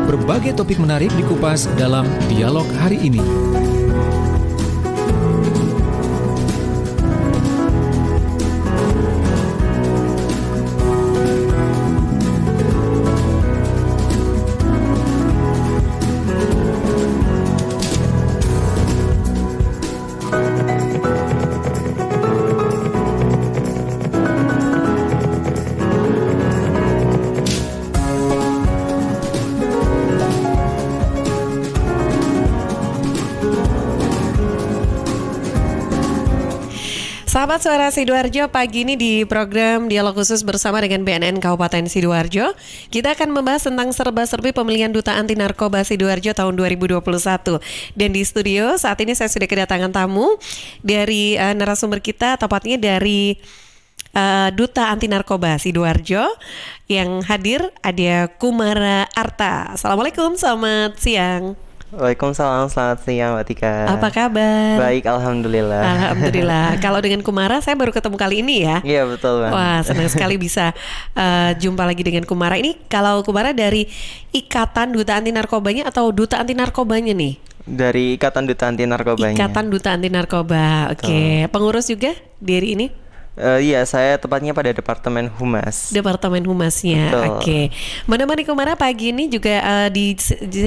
Berbagai topik menarik dikupas dalam dialog hari ini. Sahabat Suara Sidoarjo, pagi ini di program Dialog Khusus bersama dengan BNN Kabupaten Sidoarjo, kita akan membahas tentang serba-serbi pemilihan Duta Anti Narkoba Sidoarjo tahun 2021. Dan di studio saat ini saya sudah kedatangan tamu dari narasumber kita, tepatnya dari Duta Anti Narkoba Sidoarjo. Yang hadir ada Kumara Arta. Assalamualaikum, selamat siang. Waalaikumsalam, selamat siang Mbak Tika. Apa kabar? Baik, Alhamdulillah. Alhamdulillah. Kalau dengan Kumara saya baru ketemu kali ini ya. Iya betul Bang. Wah, senang sekali bisa jumpa lagi dengan Kumara. Ini kalau Kumara dari Ikatan Duta Anti Narkobanya atau Duta Anti Narkobanya nih? Dari Ikatan Duta Anti Narkobanya. Ikatan Duta Anti Narkoba. Oke. Pengurus juga dari ini? Iya, saya tepatnya pada Departemen Humas. Departemen Humasnya. Oke. Menemani Kumara pagi ini juga di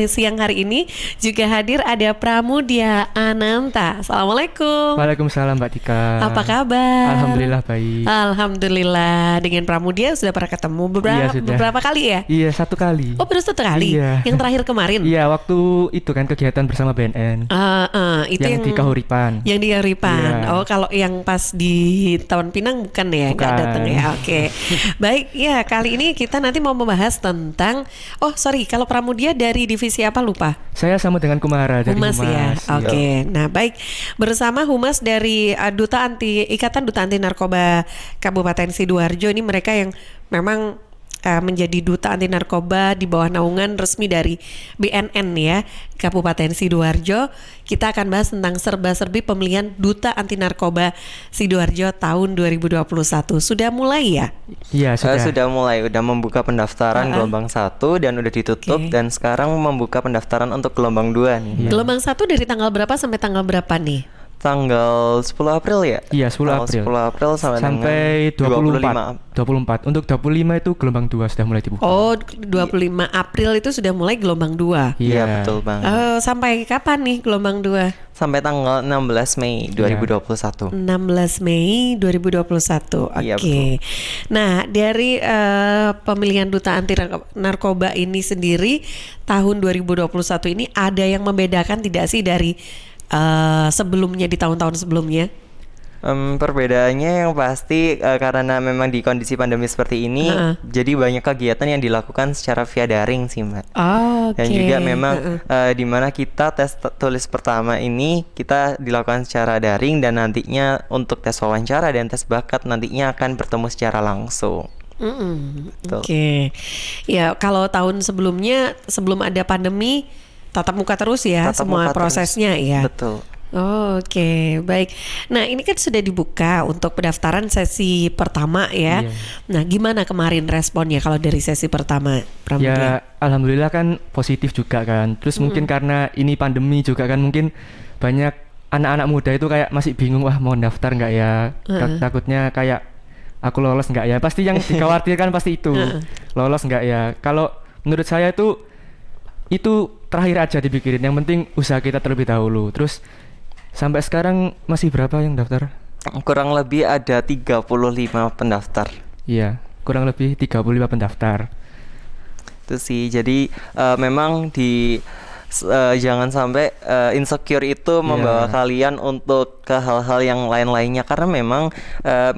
siang hari ini juga hadir ada Pramudia Ananta. Assalamualaikum. Waalaikumsalam Mbak Tika. Apa kabar? Alhamdulillah baik. Alhamdulillah. Dengan Pramudia sudah pernah ketemu beberapa kali ya? Iya, satu kali. Oh, baru satu kali? Iya. Yang terakhir kemarin? Iya, waktu itu kan kegiatan bersama BNN. Itu yang di Kahuripan. Yang di Kahuripan. Iya. Oh, kalau yang pas di Taman Pinang bukan ya? Nggak datang ya? Oke. Baik, ya kali ini kita nanti mau membahas tentang kalau Pramudia dari divisi apa lupa? Saya sama dengan Kumara dari Humas ya. Iya. Oke. Nah, baik. Bersama Humas dari Ikatan Duta Anti Narkoba Kabupaten Sidoarjo, ini mereka yang memang menjadi Duta Anti Narkoba di bawah naungan resmi dari BNN ya, Kabupaten Sidoarjo. Kita akan bahas tentang serba-serbi pemilihan Duta Anti Narkoba Sidoarjo tahun 2021. Sudah mulai ya? Iya, sudah mulai, udah membuka pendaftaran gelombang 1 dan udah ditutup. Dan sekarang membuka pendaftaran untuk gelombang 2 nih. Iya. Gelombang 1 dari tanggal berapa sampai tanggal berapa nih? Tanggal 10 April ya? Iya, 10 April. 10 April sampai 24. Untuk 25 itu gelombang 2 sudah mulai dibuka. Oh, 25 April itu sudah mulai gelombang 2. Iya, betul Bang. Sampai kapan nih gelombang 2? Sampai tanggal 16 Mei 2021. 16 Mei 2021. Oke. Iya, betul. Nah, dari pemilihan Duta Anti Narkoba ini sendiri tahun 2021 ini ada yang membedakan tidak sih dari sebelumnya, di tahun-tahun sebelumnya? Perbedaannya yang pasti karena memang di kondisi pandemi seperti ini, jadi banyak kegiatan yang dilakukan secara via daring sih Mbak. Dan juga memang di mana kita tes tulis pertama ini kita dilakukan secara daring, dan nantinya untuk tes wawancara dan tes bakat nantinya akan bertemu secara langsung. Oke. Ya, kalau tahun sebelumnya, sebelum ada pandemi, tatap muka terus ya, semua prosesnya terus. Ya. Betul. Oke, baik. Nah, ini kan sudah dibuka untuk pendaftaran sesi pertama ya. Iya. Nah, gimana kemarin responnya kalau dari sesi pertama, Pramudia? Ya, alhamdulillah kan positif juga kan. Terus mungkin karena ini pandemi juga kan, mungkin banyak anak-anak muda itu kayak masih bingung, wah mau daftar nggak ya? Takutnya kayak aku lolos nggak ya? Pasti yang dikhawatirkan pasti itu. Lolos nggak ya? Kalau menurut saya itu terakhir aja dipikirin, yang penting usaha kita terlebih dahulu. Terus sampai sekarang masih berapa yang daftar? Kurang lebih ada 35 pendaftar. Iya, kurang lebih 35 pendaftar. Itu sih, jadi memang jangan sampai insecure itu membawa kalian untuk ke hal-hal yang lain-lainnya, karena memang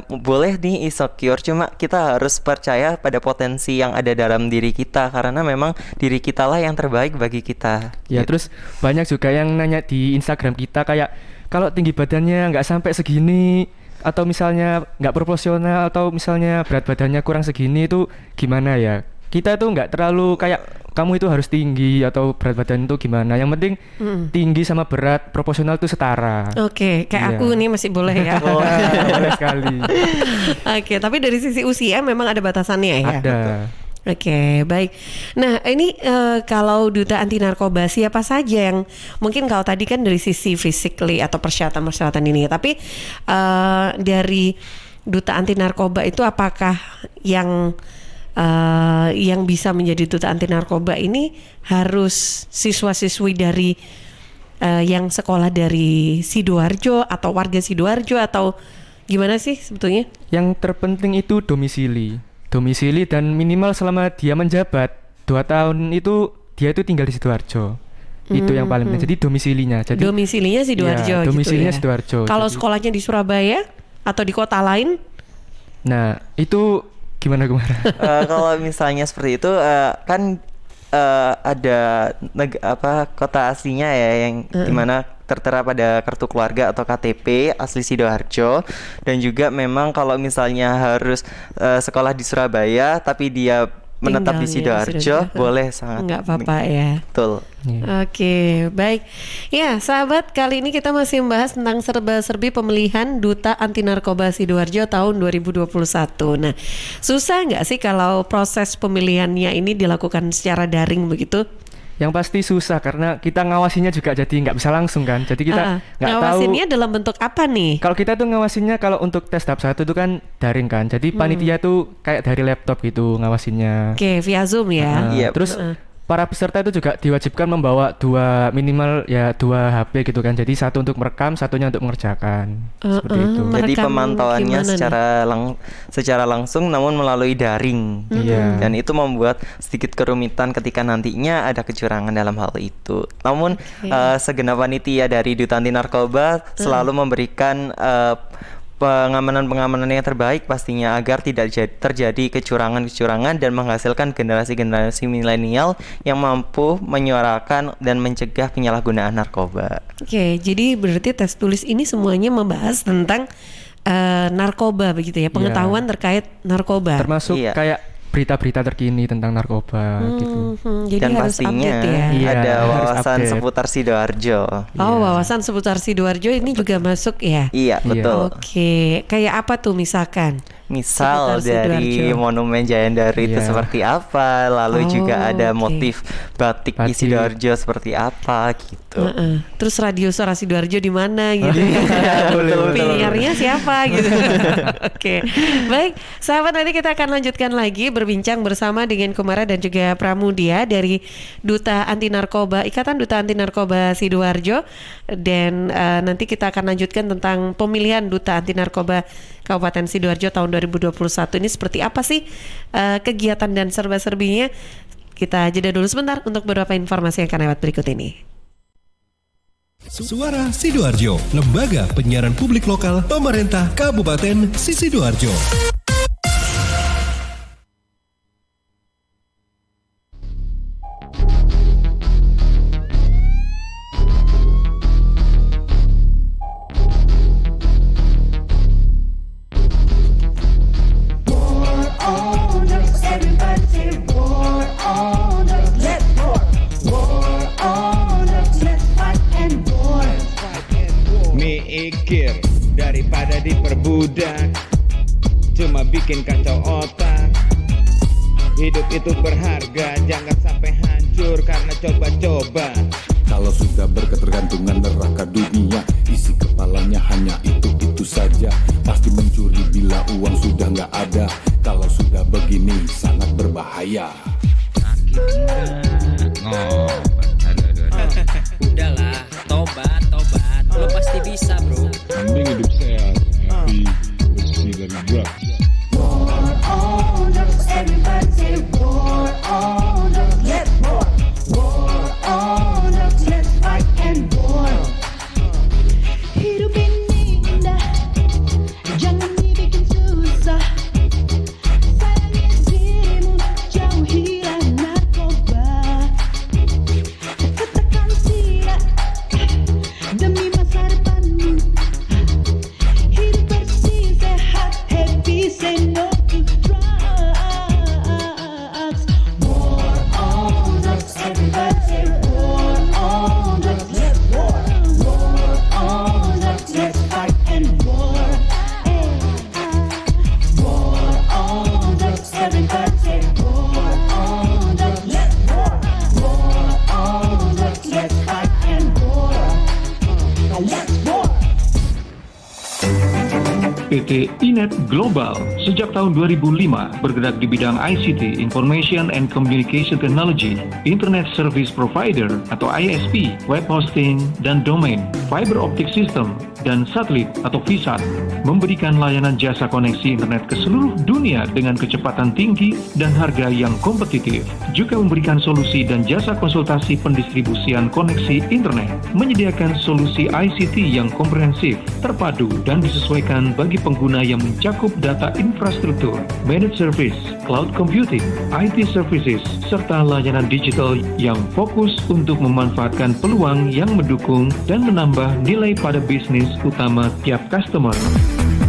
boleh nih insecure, cuma kita harus percaya pada potensi yang ada dalam diri kita, karena memang diri kita lah yang terbaik bagi kita. Ya, terus banyak juga yang nanya di Instagram kita kayak, kalau tinggi badannya nggak sampai segini, atau misalnya nggak proporsional, atau misalnya berat badannya kurang segini, itu gimana ya? Kita tuh nggak terlalu kayak kamu itu harus tinggi atau berat badan itu gimana. Yang penting tinggi sama berat proporsional itu setara. Oke, kayak aku nih masih boleh ya. Boleh sekali. Oke, tapi dari sisi usia memang ada batasannya ya? Ada. Oke, baik. Nah, ini kalau duta anti narkoba siapa saja yang mungkin kalau tadi kan dari sisi physically atau persyaratan ini, tapi dari duta anti narkoba itu apakah yang bisa menjadi duta anti narkoba ini harus siswa-siswi dari yang sekolah dari Sidoarjo atau warga Sidoarjo atau gimana sih sebetulnya? Yang terpenting itu domisili dan minimal selama dia menjabat 2 tahun itu dia itu tinggal di Sidoarjo. Itu yang paling penting. Jadi domisilinya. Domisilinya Sidoarjo ya, domisilinya gitu ya. Sidoarjo. Kalau sekolahnya di Surabaya atau di kota lain? Nah, itu gimana? Kalau misalnya seperti itu kan ada kota aslinya ya yang dimana tertera pada kartu keluarga atau KTP asli Sidoarjo, dan juga memang kalau misalnya harus sekolah di Surabaya tapi dia menetap di Sidoarjo, boleh sangat. Nggak apa-apa ya. Betul. Oke, baik. Ya, sahabat, kali ini kita masih membahas tentang serba-serbi pemilihan Duta Anti Narkoba Sidoarjo tahun 2021. Nah, susah nggak sih kalau proses pemilihannya ini dilakukan secara daring begitu? Yang pasti susah karena kita ngawasinya juga jadi nggak bisa langsung kan. Jadi kita nggak tahu. Ngawasinnya dalam bentuk apa nih? Kalau kita tuh ngawasinnya kalau untuk tes tahap 1 itu kan daring kan. Jadi panitia tuh kayak dari laptop gitu ngawasinnya. Oke, via Zoom ya. Terus para peserta itu juga diwajibkan membawa minimal 2 HP gitu kan. Jadi satu untuk merekam, satunya untuk mengerjakan. Seperti itu. Jadi pemantauannya secara langsung namun melalui daring. Dan itu membuat sedikit kerumitan ketika nantinya ada kecurangan dalam hal itu. Namun segenap panitia dari Duta Anti Narkoba selalu memberikan pengamanan yang terbaik pastinya agar tidak terjadi kecurangan dan menghasilkan generasi milenial yang mampu menyuarakan dan mencegah penyalahgunaan narkoba. Oke, jadi berarti tes tulis ini semuanya membahas tentang narkoba begitu ya, pengetahuan terkait narkoba. Termasuk kayak berita-berita terkini tentang narkoba gitu. Jadi dan harus pastinya update ya. ada wawasan seputar Sidoarjo. Wawasan seputar Sidoarjo ini juga masuk ya? Iya, betul. Oke, kayak apa tuh misalkan? Misal dari Monumen Jayandari itu seperti apa, lalu juga ada motif batik di Sidoarjo seperti apa gitu. Terus radio suara Sidoarjo di mana gitu. Penyiarnya siapa gitu. Oke. Baik, sahabat, nanti kita akan lanjutkan lagi berbincang bersama dengan Kumara dan juga Pramudia dari Duta Anti Narkoba, Ikatan Duta Anti Narkoba Sidoarjo, dan nanti kita akan lanjutkan tentang pemilihan Duta Anti Narkoba Kabupaten Sidoarjo tahun 2021 ini seperti apa sih kegiatan dan serba-serbinya. Kita jeda dulu sebentar untuk beberapa informasi yang akan lewat berikut ini. Suara Sidoarjo, lembaga penyiaran publik lokal pemerintah Kabupaten Sidoarjo. Mikir daripada diperbudak, cuma bikin kacau otak. Hidup itu berharga, jangan sampai hancur karena coba-coba. Kalau sudah berketergantungan neraka dunia, isi kepalanya hanya itu saja. Pasti mencuri bila uang sudah nggak ada. Kalau sudah begini sangat berbahaya. Udahlah, tobat. Lo pasti bisa, bro. Mending hidup sehat, happy, bersih dari drugs. War on drugs, everybody say war on drugs, let's war. War on drugs, let's fight and war. Hidup ini indah, jangan dibikin susah. Sayangi dirimu, jauhilah narkoba. Katakan tidak demi masa depanmu. PT Inet Global. Sejak tahun 2005, bergerak di bidang ICT, Information and Communication Technology, Internet Service Provider atau ISP, web hosting, dan domain, fiber optic system, dan satelit atau VSAT, memberikan layanan jasa koneksi internet ke seluruh dunia dengan kecepatan tinggi dan harga yang kompetitif. Juga memberikan solusi dan jasa konsultasi pendistribusian koneksi internet, menyediakan solusi ICT yang komprehensif, terpadu, dan disesuaikan bagi pengguna yang mencakup data infrastruktur, managed service, cloud computing, IT services, serta layanan digital yang fokus untuk memanfaatkan peluang yang mendukung dan menambah nilai pada bisnis utama tiap customer.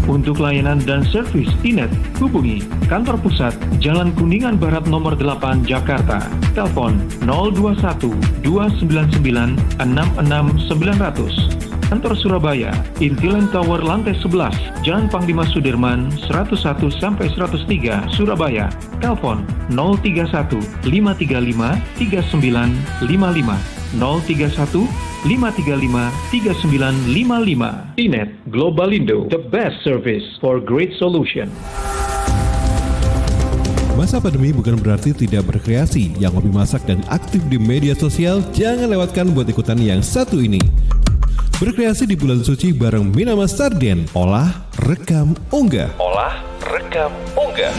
Untuk layanan dan servis Inet, hubungi kantor pusat Jalan Kuningan Barat nomor 8 Jakarta. Telepon 021 299 66900. Kantor Surabaya, Intiland Tower lantai 11, Jalan Panglima Sudirman 101 sampai 103 Surabaya. Telepon 031 535 3955. 031 535 3955. Inet Globalindo, the best service for great solution. Masa pandemi bukan berarti tidak berkreasi. Yang hobi masak dan aktif di media sosial, jangan lewatkan buat ikutan yang satu ini. Berkreasi di bulan suci bareng Minamas Sarden. Olah, rekam, unggah. Olah, rekam, unggah.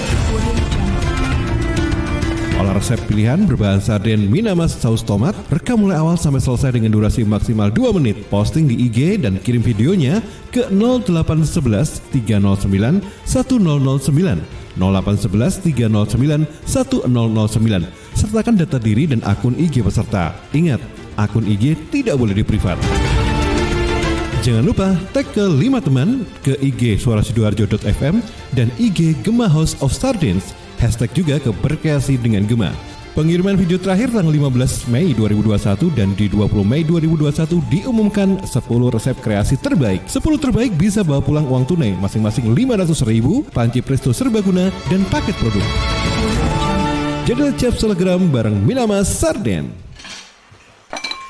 Olah resep pilihan berbahan sarden Minamas saus tomat. Rekam mulai awal sampai selesai dengan durasi maksimal 2 menit. Posting di IG dan kirim videonya ke 0811 309 1009. 0811 309 1009. Sertakan data diri dan akun IG peserta. Ingat, akun IG tidak boleh di-privat. Jangan lupa tag ke 5 teman ke IG suarasidoarjo.fm dan IG Gema House of Sardines. Hashtag juga ke berkreasi dengan Gema. Pengiriman video terakhir tanggal 15 Mei 2021 dan di 20 Mei 2021 diumumkan 10 resep kreasi terbaik. 10 terbaik bisa bawa pulang uang tunai masing-masing 500.000, panci presto serbaguna, dan paket produk. Jadilah chef Telegram bareng Minamas Sarden.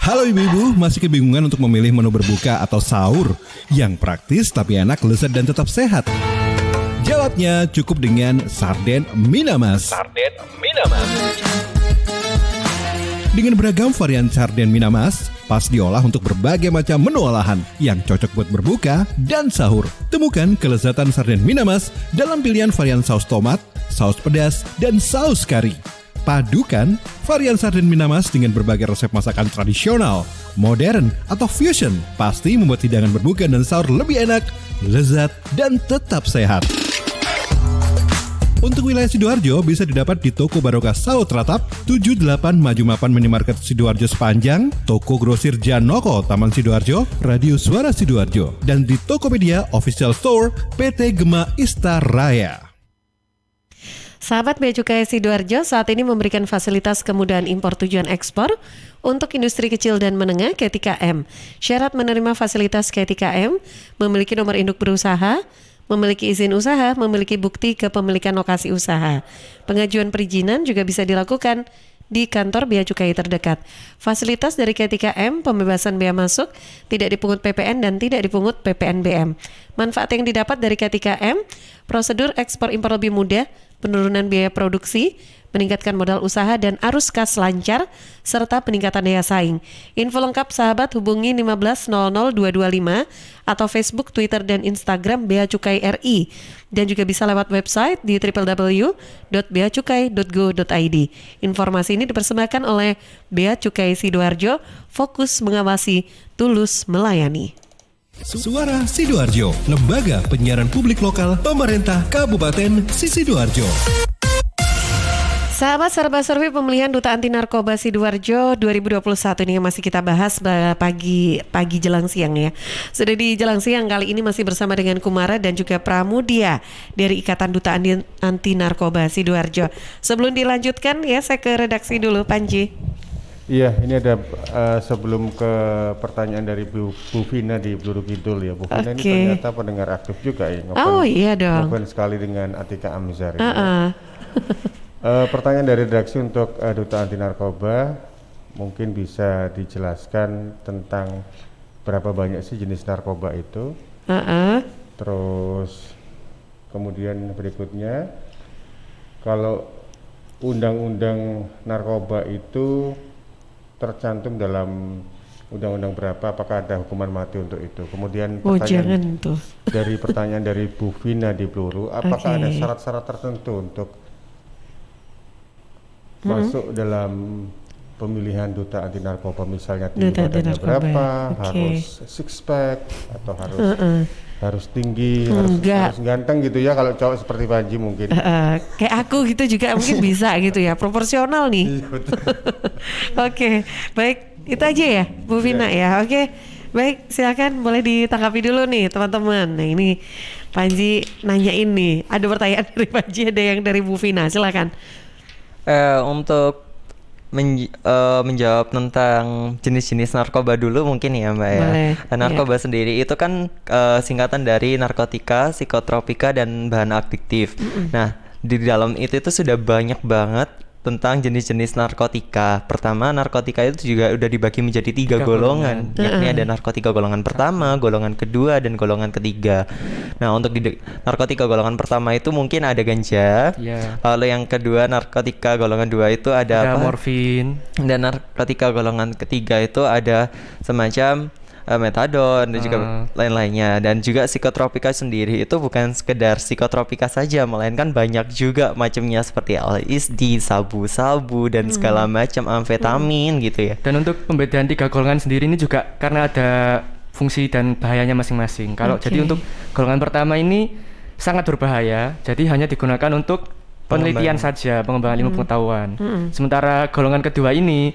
Halo ibu-ibu, masih kebingungan untuk memilih menu berbuka atau sahur yang praktis tapi enak, lezat, dan tetap sehat? Jawabnya cukup dengan Sarden Minamas. Sarden Minamas. Dengan beragam varian sarden Minamas, pas diolah untuk berbagai macam menu olahan yang cocok buat berbuka dan sahur. Temukan kelezatan sarden Minamas dalam pilihan varian saus tomat, saus pedas, dan saus kari. Padukan varian sarden Minamas dengan berbagai resep masakan tradisional, modern, atau fusion. Pasti membuat hidangan berbuka dan sahur lebih enak, lezat, dan tetap sehat. Untuk wilayah Sidoarjo bisa didapat di Toko Barokah Saut Ratap, 78 Maju Mapan Minimarket Sidoarjo Sepanjang, Toko Grosir Janoko Taman Sidoarjo, Radio Suara Sidoarjo, dan di Tokopedia Official Store PT Gema Istaraya. Sahabat Bea Cukai Sidoarjo saat ini memberikan fasilitas kemudahan impor tujuan ekspor untuk industri kecil dan menengah KTKM. Syarat menerima fasilitas KTKM, memiliki nomor induk berusaha, memiliki izin usaha, memiliki bukti kepemilikan lokasi usaha. Pengajuan perizinan juga bisa dilakukan di kantor Bea Cukai terdekat. Fasilitas dari KTKM, pembebasan bea masuk, tidak dipungut PPN dan tidak dipungut PPNBM. Manfaat yang didapat dari KTKM, prosedur ekspor impor lebih mudah, penurunan biaya produksi, meningkatkan modal usaha dan arus kas lancar, serta peningkatan daya saing. Info lengkap sahabat hubungi 1500225 atau Facebook, Twitter, dan Instagram Bea Cukai RI. Dan juga bisa lewat website di www.beacukai.go.id. Informasi ini dipersembahkan oleh Bea Cukai Sidoarjo, fokus mengawasi, tulus melayani. Suara Sidoarjo, lembaga penyiaran publik lokal pemerintah Kabupaten Sidoarjo. Sahabat serba-serbi pemilihan Duta Anti Narkoba Sidoarjo 2021 ini yang masih kita bahas pagi jelang siang ya. Sudah di jelang siang kali ini masih bersama dengan Kumara dan juga Pramudia dari Ikatan Duta Anti Narkoba Sidoarjo. Sebelum dilanjutkan ya saya ke redaksi dulu, Panji. Iya, ini ada sebelum ke pertanyaan dari Bu Vina di Peluru Kidul ya. Bu Vina ini ternyata pendengar aktif juga ya. Iya dong. Ngefans sekali dengan Atika Amzar. Pertanyaan dari redaksi untuk Duta Anti Narkoba, mungkin bisa dijelaskan tentang berapa banyak sih jenis narkoba itu. Terus Kemudian berikutnya, kalau undang-undang narkoba itu tercantum dalam undang-undang berapa, apakah ada hukuman mati untuk itu? Kemudian jangan tuh. Dari pertanyaan dari Bu Vina di Peluru, apakah ada syarat-syarat tertentu untuk masuk dalam pemilihan duta anti narkoba, misalnya tinggi badannya berapa, harus six pack atau harus tinggi, harus ganteng gitu ya, kalau cowok seperti Panji mungkin. Kayak aku gitu juga mungkin bisa gitu ya, proporsional nih. Oke, baik, itu aja ya Bu Vina ya. Oke, baik, silakan boleh ditanggapi dulu nih teman-teman. Nah ini Panji nanyain nih, ada pertanyaan dari Panji, ada yang dari Bu Vina, silakan. Untuk menjawab tentang jenis-jenis narkoba dulu mungkin ya Mbak ya. Narkoba sendiri itu kan singkatan dari narkotika, psikotropika, dan bahan adiktif. Nah, di dalam itu sudah banyak banget tentang jenis-jenis narkotika. Pertama, narkotika itu juga udah dibagi menjadi 3 golongan. Yakni ada narkotika golongan pertama, golongan kedua, dan golongan ketiga. Nah, untuk narkotika golongan pertama itu mungkin ada ganja. Lalu yang kedua, narkotika golongan 2 itu ada morfin. Dan narkotika golongan ketiga itu ada semacam metadon dan juga lain-lainnya. Dan juga psikotropika sendiri itu bukan sekedar psikotropika saja, melainkan banyak juga macamnya seperti LSD, sabu-sabu, dan segala macam amfetamin gitu ya. Dan untuk pembedaan 3 golongan sendiri ini juga karena ada fungsi dan bahayanya masing-masing. Kalau jadi untuk golongan pertama ini sangat berbahaya, jadi hanya digunakan untuk penelitian saja, pengembangan ilmu pengetahuan. Sementara golongan kedua ini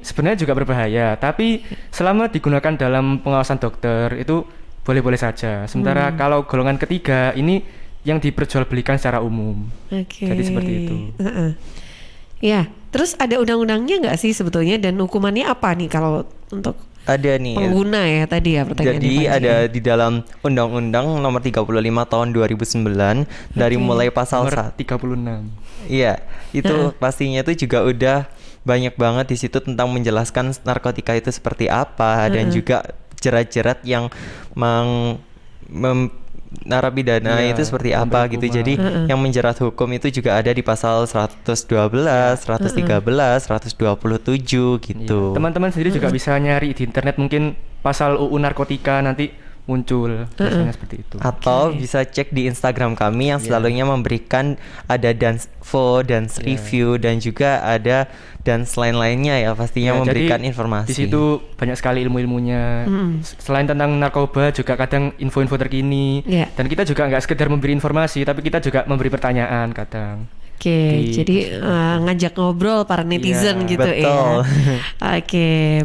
sebenarnya juga berbahaya, tapi selama digunakan dalam pengawasan dokter itu boleh-boleh saja. Sementara kalau golongan ketiga ini yang diperjualbelikan secara umum. Jadi seperti itu. Ya, terus ada undang-undangnya nggak sih sebetulnya, dan hukumannya apa nih kalau untuk ada nih pengguna ya tadi ya pertanyaannya. Jadi ada di dalam Undang-Undang Nomor 35 Tahun 2009 dari mulai pasal 36. Iya, itu pastinya itu juga udah banyak banget di situ tentang menjelaskan narkotika itu seperti apa, dan juga jerat-jerat yang narapidana itu seperti apa gitu. Jadi yang menjerat hukum itu juga ada di pasal 112, 113, 127 gitu. Teman-teman sendiri juga bisa nyari di internet, mungkin pasal UU narkotika nanti muncul biasanya seperti itu. Atau bisa cek di Instagram kami yang selalunya memberikan ada dance review, dan juga ada dance lain-lainnya ya, pastinya memberikan informasi. Di situ banyak sekali ilmu-ilmunya. Selain tentang narkoba juga kadang info-info terkini. Dan kita juga nggak sekedar memberi informasi, tapi kita juga memberi pertanyaan kadang. Jadi ngajak ngobrol para netizen gitu ya.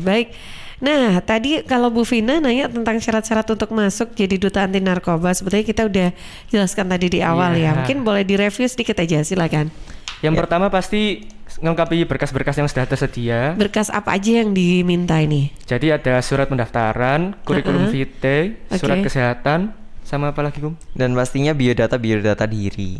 Baik. Nah, tadi kalau Bu Vina nanya tentang syarat-syarat untuk masuk jadi duta anti narkoba, sebetulnya kita udah jelaskan tadi di awal ya. Mungkin boleh direview sedikit aja, silakan. Yang pertama pasti melengkapi berkas-berkas yang sudah tersedia. Berkas apa aja yang diminta ini? Jadi ada surat pendaftaran, kurikulum vitae, surat kesehatan, sama apa lagi, Kum? Dan pastinya biodata diri.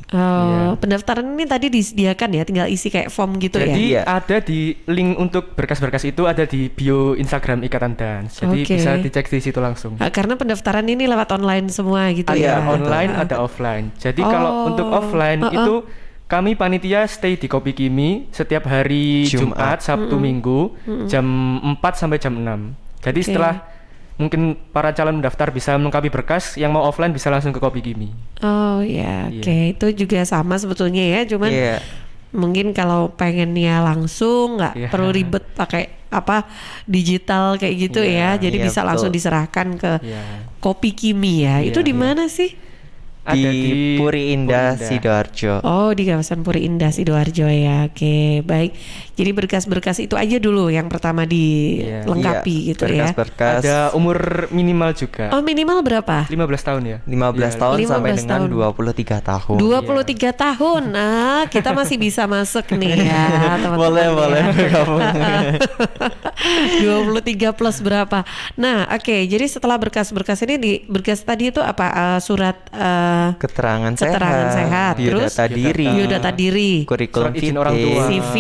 Pendaftaran ini tadi disediakan ya, tinggal isi kayak form gitu. Jadi ya? ada di link untuk berkas-berkas itu ada di bio Instagram Ikatan Dance. Jadi bisa dicek di situ langsung. Karena pendaftaran ini lewat online semua gitu ya? Ada online, ada offline. Jadi kalau untuk offline itu kami panitia stay di Kopi Kimi setiap hari Jumat, Sabtu, Minggu jam 4 sampai jam 6. Jadi setelah mungkin para calon mendaftar bisa melengkapi berkas, yang mau offline bisa langsung ke Kopi Kimi. Itu juga sama sebetulnya ya, cuman mungkin kalau pengennya langsung nggak perlu ribet pakai digital kayak gitu ya, jadi bisa langsung diserahkan ke Kopi Kimi ya. Itu di mana sih? Di Puri Indah Sidoarjo. Di kawasan Puri Indah Sidoarjo ya. Baik. Jadi berkas-berkas itu aja dulu yang pertama dilengkapi gitu ya. Berkas. Ada umur minimal juga. Minimal berapa? 15 tahun ya. 15 tahun sampai dengan 23 tahun. 23 tahun. Nah, kita masih bisa masuk nih ya, teman-teman. Boleh. 23 plus berapa? Nah, jadi setelah berkas-berkas ini berkas tadi itu apa? Surat keterangan sehat, biodata diri, kurikulum vitae, CV.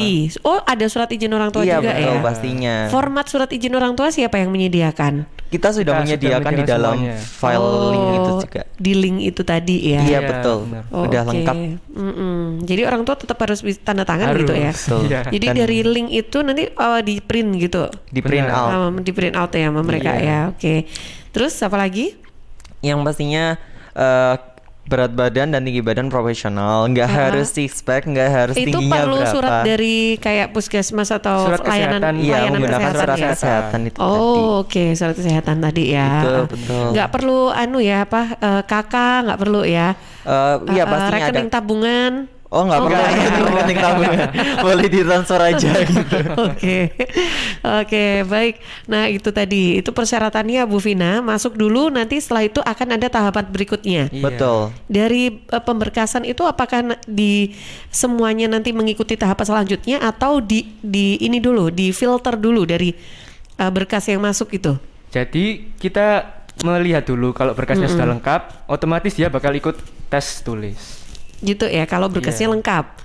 Ada surat izin orang tua juga ya? Iya, pastinya. Format surat izin orang tua siapa yang menyediakan? Kita sudah menyediakan di dalam file link itu juga. Di link itu tadi ya. Iya betul. Udah lengkap. Jadi orang tua tetap harus tanda tangan gitu ya. Jadi dari link itu nanti di print gitu. Di print out. Di print out ya sama mereka ya. Oke. Terus apa lagi? Yang pastinya berat badan dan tinggi badan profesional, nggak harus six pack, nggak harus itu tingginya berapa. Itu perlu surat dari kayak puskesmas atau surat layanan menggunakan kesehatan surat ya? kesehatan itu tadi. Oke, surat kesehatan tadi ya. Betul. Nggak perlu kakak, nggak perlu ya. Iya pastinya rekening ada. tabungan. Oh nggak perlu rekening tabungan, boleh ditransfer aja gitu. Oke, baik. Nah itu tadi, itu persyaratannya Bu Vina. Masuk dulu, nanti setelah itu akan ada tahapan berikutnya. Betul. Dari pemberkasan itu apakah di semuanya nanti mengikuti tahapan selanjutnya atau di ini dulu, di filter dulu dari berkas yang masuk itu? Jadi kita melihat dulu kalau berkasnya sudah lengkap, otomatis dia bakal ikut tes tulis. Gitu ya, kalau berkasnya lengkap.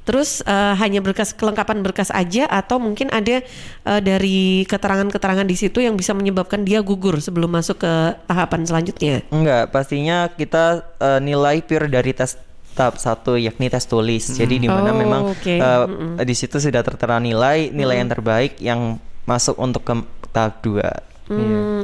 Terus hanya kelengkapan berkas aja atau mungkin ada dari keterangan-keterangan di situ yang bisa menyebabkan dia gugur sebelum masuk ke tahapan selanjutnya? Enggak, pastinya kita nilai pure dari tes tahap 1 yakni tes tulis. Jadi di mana memang di situ sudah tertera nilai yang terbaik yang masuk untuk ke tahap 2.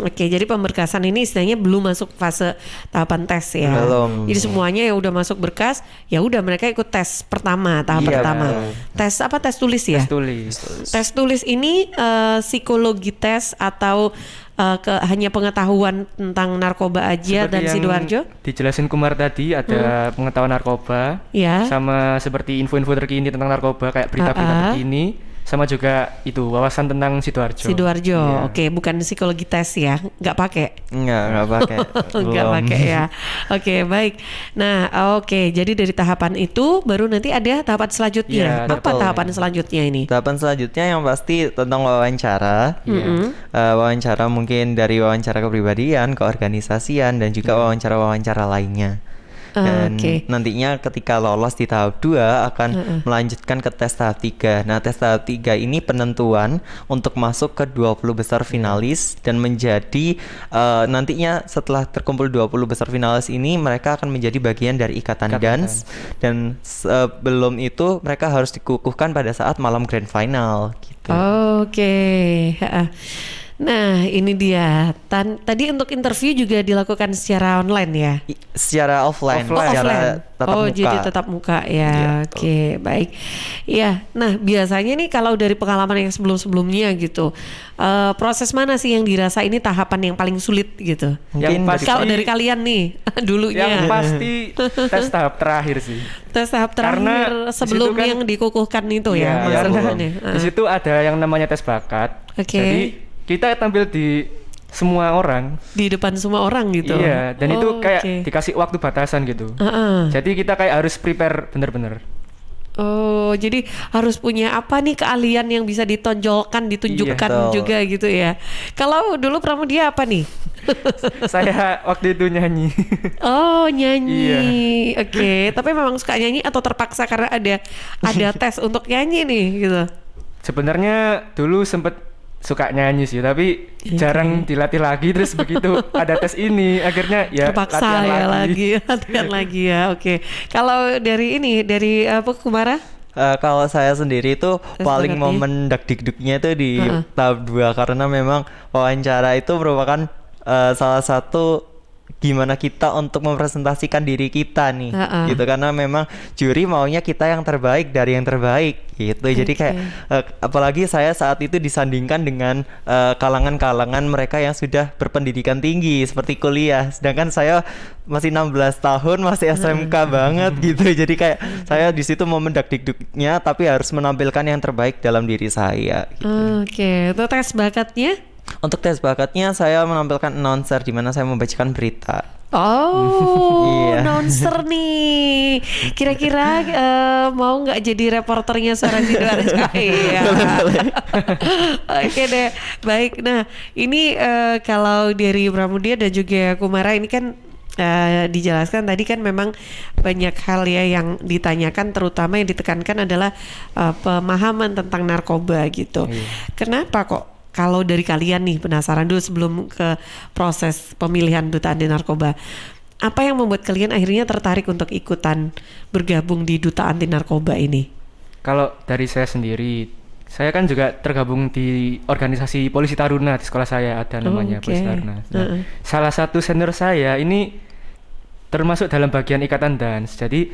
Oke, jadi pemberkasan ini istilahnya belum masuk fase tahapan tes ya. Belum. Jadi semuanya yang udah masuk berkas, ya udah mereka ikut tes pertama, tahap pertama. Tes apa? Tes tulis ya? Tes tulis. Tes tulis ini psikologi tes atau hanya pengetahuan tentang narkoba aja. Seperti dan Sidoarjo? Dijelasin Kumar tadi ada pengetahuan narkoba, sama seperti info-info terkini tentang narkoba kayak berita-berita terkini. Sama juga itu wawasan tentang Sidoarjo. Oke, bukan psikologi tes ya, nggak pakai? Nggak pakai. Nggak pakai ya. Oke, baik. Nah, jadi dari tahapan itu baru nanti ada tahapan selanjutnya. Apa tahapan selanjutnya ini? Tahapan selanjutnya yang pasti tentang wawancara. Wawancara mungkin dari wawancara kepribadian, keorganisasian, dan juga wawancara-wawancara lainnya. Dan nantinya ketika lolos di tahap 2 akan melanjutkan ke tes tahap 3. Nah, tes tahap 3 ini penentuan untuk masuk ke 20 besar finalis dan menjadi nantinya setelah terkumpul 20 besar finalis ini mereka akan menjadi bagian dari ikatan dance dan sebelum itu mereka harus dikukuhkan pada saat malam grand final gitu. Nah, ini dia. Tadi untuk interview juga dilakukan secara online ya? Secara offline. Secara tatap muka. Jadi tatap muka ya. Oke, baik. Ya, nah biasanya nih kalau dari pengalaman yang sebelum-sebelumnya gitu, proses mana sih yang dirasa ini tahapan yang paling sulit gitu? Kalau dari kalian nih dulunya. Yang pasti tes tahap terakhir sih. Tes tahap terakhir sebelum yang dikukuhkan itu ya. Di situ ada yang namanya tes bakat. Jadi kita tampil di semua orang, di depan semua orang gitu. Iya, dan itu kayak dikasih waktu batasan gitu. Jadi kita kayak harus prepare bener-bener. Jadi harus punya apa nih keahlian yang bisa ditonjolkan, ditunjukkan juga gitu ya. Kalau dulu Pramudia apa nih? Saya waktu itu nyanyi. Nyanyi. Oke, tapi memang suka nyanyi atau terpaksa karena ada tes untuk nyanyi nih gitu? Sebenarnya dulu sempet suka nyanyi sih, tapi jarang dilatih lagi. Terus begitu ada tes ini, akhirnya ya terpaksa latihan lagi ya. Oke. Kalau dari Kumara? Kalau saya sendiri itu paling momen dak-dikduknya itu di tahap 2 karena memang wawancara itu merupakan salah satu gimana kita untuk mempresentasikan diri kita nih gitu, karena memang juri maunya kita yang terbaik dari yang terbaik gitu. Jadi kayak apalagi saya saat itu disandingkan dengan kalangan-kalangan mereka yang sudah berpendidikan tinggi seperti kuliah, sedangkan saya masih 16 tahun, masih SMK banget gitu. Jadi kayak saya di situ momen dak-dikduknya tapi harus menampilkan yang terbaik dalam diri saya gitu. Itu tes bakatnya? Untuk tes bakatnya saya menampilkan announcer di mana saya membacakan berita. Announcer nih. Kira-kira mau nggak jadi reporternya Suara Sidoarjo? Oke deh, baik. Nah, ini kalau dari Pramudia dan juga Kumara ini kan dijelaskan tadi kan memang banyak hal ya yang ditanyakan, terutama yang ditekankan adalah pemahaman tentang narkoba gitu. Kenapa kok kalau dari kalian nih, penasaran dulu sebelum ke proses pemilihan duta anti narkoba, apa yang membuat kalian akhirnya tertarik untuk ikutan bergabung di duta anti narkoba ini? Kalau dari saya sendiri, saya kan juga tergabung di organisasi Polisi Taruna di sekolah saya, ada namanya Polisi Taruna. Nah, salah satu senior saya ini termasuk dalam bagian ikatan dance. Jadi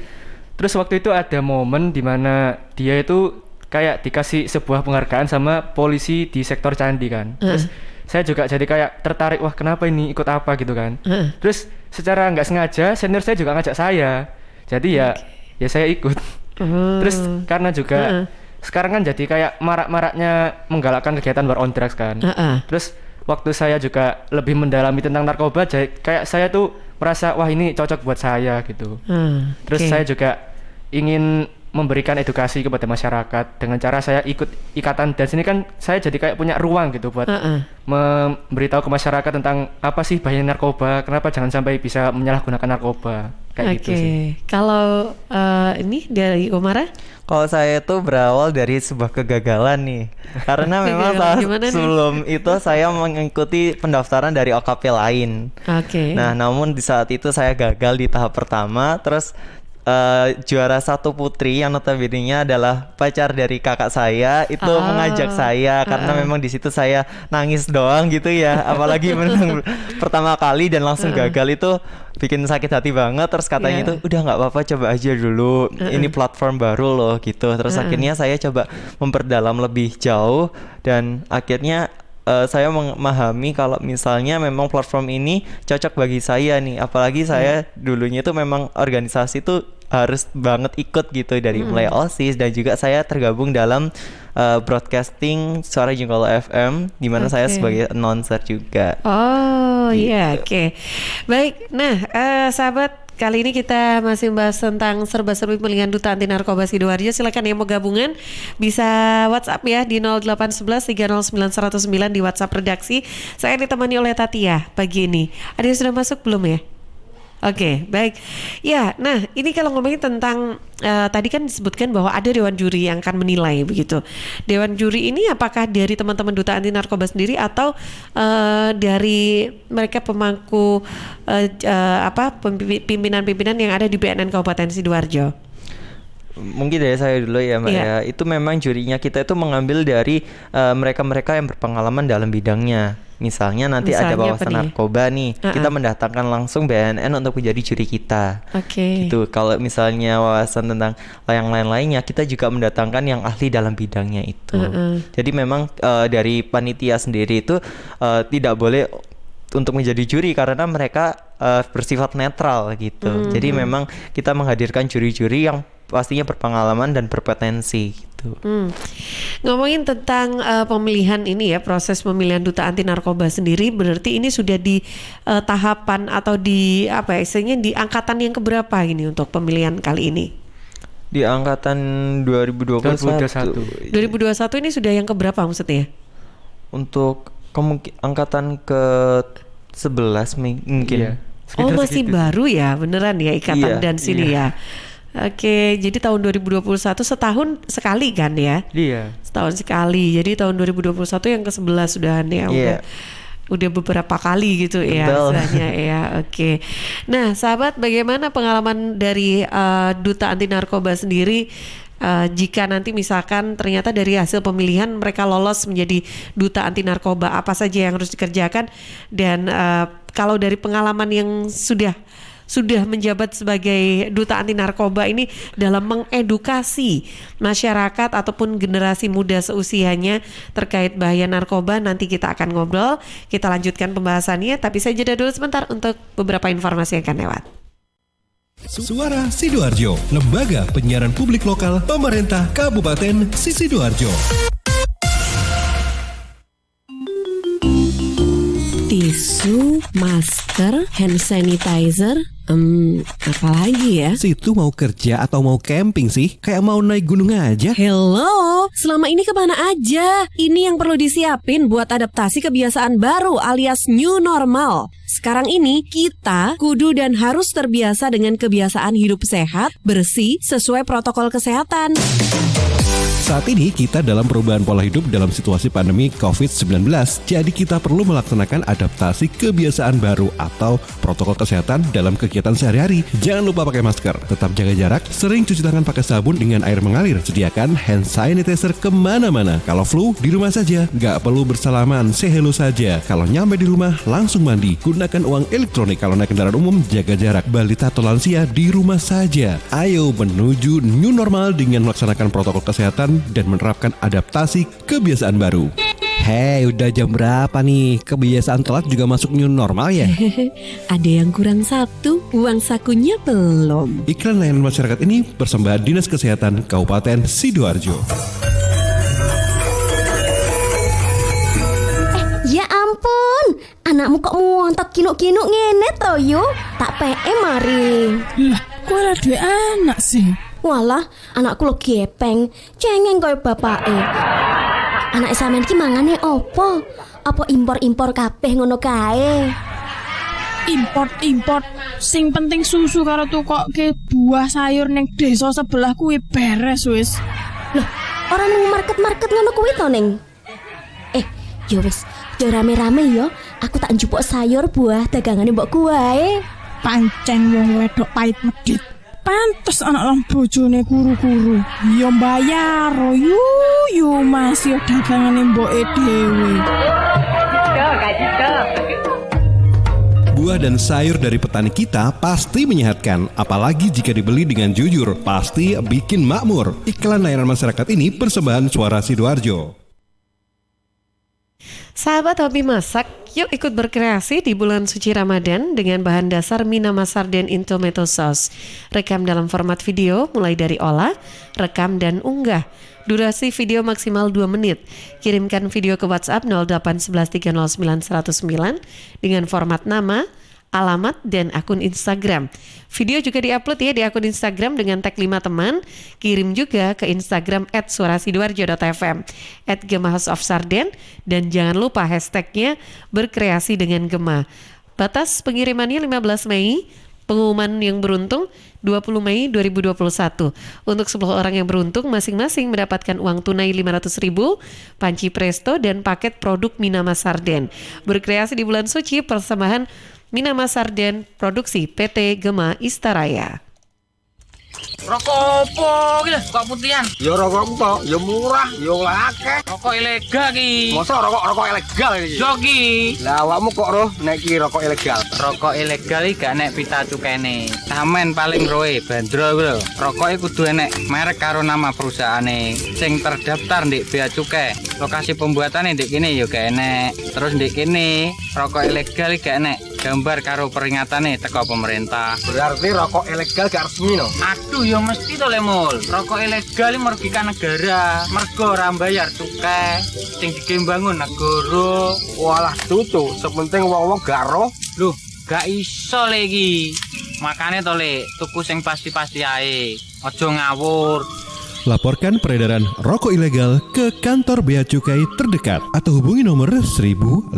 terus waktu itu ada momen di mana dia itu kayak dikasih sebuah penghargaan sama polisi di sektor Candi kan. Terus saya juga jadi kayak tertarik, wah kenapa ini, ikut apa gitu kan. Terus secara nggak sengaja senior saya juga ngajak saya. Jadi ya saya ikut. Terus karena juga sekarang kan jadi kayak marak-maraknya menggalakkan kegiatan war on drugs kan. Terus waktu saya juga lebih mendalami tentang narkoba, kayak saya tuh merasa wah ini cocok buat saya gitu. Terus saya juga ingin memberikan edukasi kepada masyarakat dengan cara saya ikut ikatan dan sini kan saya jadi kayak punya ruang gitu buat memberitahu ke masyarakat tentang apa sih bahaya narkoba, kenapa jangan sampai bisa menyalahgunakan narkoba kayak gitu sih. Kalau ini dari Umara? Kalau saya tuh berawal dari sebuah kegagalan nih, karena memang sebelum itu saya mengikuti pendaftaran dari OKP lain. Nah, namun di saat itu saya gagal di tahap pertama, terus juara satu putri yang notabene-nya adalah pacar dari kakak saya itu mengajak saya karena memang di situ saya nangis doang gitu ya, apalagi menang pertama kali dan langsung gagal itu bikin sakit hati banget. Terus katanya itu udah nggak apa-apa, coba aja dulu, ini platform baru loh gitu. Terus akhirnya saya coba memperdalam lebih jauh dan akhirnya saya memahami kalau misalnya memang platform ini cocok bagi saya nih, apalagi saya dulunya itu memang organisasi itu harus banget ikut gitu dari mulai OSIS dan juga saya tergabung dalam broadcasting Suara Jenggolo FM di mana saya sebagai announcer juga. Baik. Nah, sahabat, kali ini kita masih membahas tentang serba-serbi pemilihan duta anti narkoba Sidoarjo. Silakan yang mau gabungan bisa WhatsApp ya di 0811 309 109 di WhatsApp redaksi. Saya ditemani oleh Tatia pagi ini. Ada yang sudah masuk belum ya? Oke, baik. Ya, nah ini kalau ngomongin tentang tadi kan disebutkan bahwa ada dewan juri yang akan menilai begitu. Dewan juri ini apakah dari teman-teman duta anti narkoba sendiri atau dari mereka pemangku pimpinan-pimpinan yang ada di BNN Kabupaten Sidoarjo? Mungkin dari saya dulu ya Mbak ya. Itu memang jurinya kita itu mengambil dari mereka-mereka yang berpengalaman dalam bidangnya. Misalnya ada wawasan narkoba nih, kita mendatangkan langsung BNN untuk menjadi juri kita. Gitu. Kalau misalnya wawasan tentang yang lain-lainnya, kita juga mendatangkan yang ahli dalam bidangnya itu. Jadi memang dari panitia sendiri itu tidak boleh untuk menjadi juri karena mereka bersifat netral gitu. Jadi memang kita menghadirkan juri-juri yang pastinya berpengalaman dan berpotensi gitu. Ngomongin tentang pemilihan ini ya, proses pemilihan duta anti narkoba sendiri, berarti ini sudah di tahapan atau di istilahnya di angkatan yang keberapa ini untuk pemilihan kali ini? Di angkatan 2021. 2021 ini sudah yang keberapa maksudnya? Untuk angkatan ke 11 mungkin. Masih baru ya, beneran ya ikatan dan sini ya. Oke, jadi tahun 2021 setahun sekali kan ya? Iya. Setahun sekali. Jadi tahun 2021 yang ke-11 sudahan ya. Udah beberapa kali gitu ya istilahnya ya. Oke. Nah, sahabat, bagaimana pengalaman dari duta anti narkoba sendiri jika nanti misalkan ternyata dari hasil pemilihan mereka lolos menjadi duta anti narkoba, apa saja yang harus dikerjakan dan kalau dari pengalaman yang sudah menjabat sebagai duta anti narkoba ini dalam mengedukasi masyarakat ataupun generasi muda seusianya terkait bahaya narkoba, nanti kita akan ngobrol, kita lanjutkan pembahasannya, tapi saya jeda dulu sebentar untuk beberapa informasi yang akan lewat. Suara Sidoarjo, lembaga penyiaran publik lokal pemerintah Kabupaten Sidoarjo. Tisu, masker, hand sanitizer, apalagi ya? Situ mau kerja atau mau camping sih? Kayak mau naik gunung aja. Hello, selama ini kemana aja? Ini yang perlu disiapin buat adaptasi kebiasaan baru alias new normal. Sekarang ini kita kudu dan harus terbiasa dengan kebiasaan hidup sehat, bersih, sesuai protokol kesehatan. Saat ini kita dalam perubahan pola hidup dalam situasi pandemi COVID-19, jadi kita perlu melaksanakan adaptasi kebiasaan baru atau protokol kesehatan dalam kegiatan sehari-hari. Jangan lupa pakai masker, tetap jaga jarak, sering cuci tangan pakai sabun dengan air mengalir, sediakan hand sanitizer kemana-mana. Kalau flu, di rumah saja, nggak perlu bersalaman, say hello saja. Kalau nyampe di rumah, langsung mandi, gunakan uang elektronik. Kalau naik kendaraan umum, jaga jarak. Balita atau lansia, di rumah saja. Ayo menuju new normal dengan melaksanakan protokol kesehatan dan menerapkan adaptasi kebiasaan baru. Hei, udah jam berapa nih? Kebiasaan telat juga masuk new normal ya? Ada yang kurang satu, uang sakunya belum. Iklan layanan masyarakat ini persembahan Dinas Kesehatan Kabupaten Sidoarjo. Ya ampun, anakmu kok montok kinuk-kinuk ngene to yo? Tak PM mari. Lah, kok ada duwe anak sih? Walah, anakku lo gepeng, cengeng koyo bapake. Anak sampean ki mangane opo? Apa impor-impor kabeh ngono kae? Import, sing penting susu karo tukokke buah sayur ning desa sebelah kuwi beres wis. Loh, ora nang market-market ngono kuwi to ning? Yo wis, yo rame-rame yo. Aku tak njupuk sayur buah dagangane mbokku wae. Pancen wong wedok pait medhit. Pantes anak lang bojone kuru-kuru. Yo mbayar yu masih dagangane mboke dhewe. Buah dan sayur dari petani kita pasti menyehatkan, apalagi jika dibeli dengan jujur, pasti bikin makmur. Iklan layanan masyarakat ini persembahan Suara Sidoarjo. Sahabat hobi masak, yuk ikut berkreasi di bulan suci Ramadan dengan bahan dasar Minamasa Sarden in Tomato Sauce. Rekam dalam format video mulai dari olah, rekam dan unggah. Durasi video maksimal 2 menit. Kirimkan video ke WhatsApp 08113091009 dengan format nama, alamat, dan akun Instagram. Video juga diupload ya di akun Instagram dengan tag 5 teman. Kirim juga ke Instagram @suarasidoarjo.fm, @GemaHouseOfSarden, dan jangan lupa hashtagnya berkreasi dengan Gema. Batas pengirimannya 15 Mei. Pengumuman yang beruntung 20 Mei 2021. Untuk 10 orang yang beruntung, masing-masing mendapatkan uang tunai 500.000, panci presto, dan paket produk Minamasa Sarden. Berkreasi di bulan suci, persembahan Minamasa Sarden, produksi PT Gema Istaraya. Rokok opo iki lho, kok putihan? Ya rokok kok, ya murah, ya akeh. Rokok ilegal iki. Masa rokok ilegal iki? Yo iki. Lah awakmu kok roh nek iki rokok ilegal? Rokok ilegal iki gak nek pita cukene. Samen paling roe bandrol kuwi lho. Rokoke kudu enek merek karo nama perusahaane sing terdaftar ndek bea cukai. Lokasi pembuatane ndek kene ya gak enek. Terus ndek kene rokok ilegal iki gak enek gambar karo peringatane teko pemerintah. Berarti rokok ilegal gak resmi no? Aduh ya mesti to Lemul. Rokok ilegal merugikan negara. Mergo ora mbayar cukai sing digembangun negara. Walah tutu, sepenting wong-wong gak roh. Loh, gak iso le iki. Makane to le, tuku sing pasti-pasti ae. Aja ngawur. Laporkan peredaran rokok ilegal ke kantor Bea Cukai terdekat atau hubungi nomor 1.500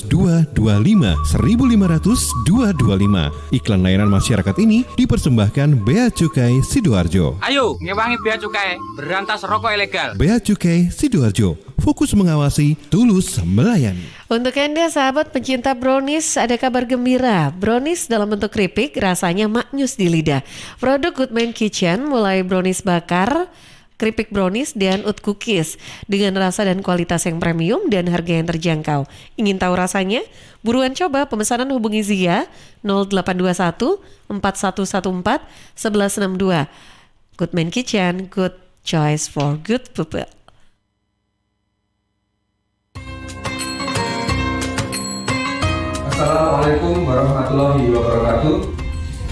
225 1.500 225. Iklan layanan masyarakat ini dipersembahkan Bea Cukai Sidoarjo. Ayo, ngewangi Bea Cukai, berantas rokok ilegal. Bea Cukai Sidoarjo, fokus mengawasi, tulus melayani. Untuk Anda sahabat pencinta brownies, ada kabar gembira. Brownies dalam bentuk keripik rasanya maknyus di lidah. Produk Goodman Kitchen mulai brownies bakar, keripik brownies, dan oat cookies dengan rasa dan kualitas yang premium dan harga yang terjangkau. Ingin tahu rasanya? Buruan coba, pemesanan hubungi Zia 0821 4114 1162. Goodman Kitchen, good choice for good people. Assalamualaikum warahmatullahi wabarakatuh.